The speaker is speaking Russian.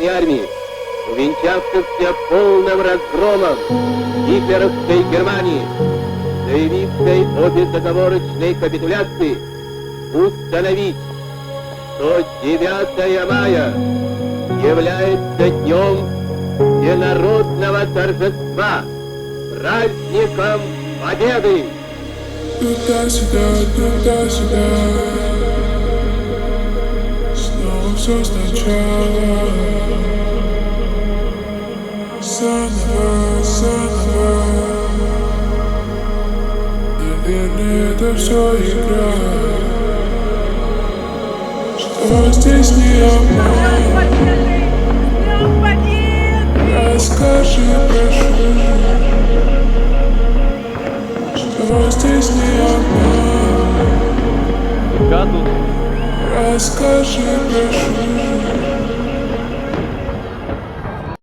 Красной Армии, увенчавшихся полным разгромом гитлеровской Германии, заявившей о безоговорочной капитуляции, установить, что 9 мая является днем всенародного торжества, праздником Победы. Туда-сюда, снова все сначала, заново, наверное, это все игра, что здесь не обман.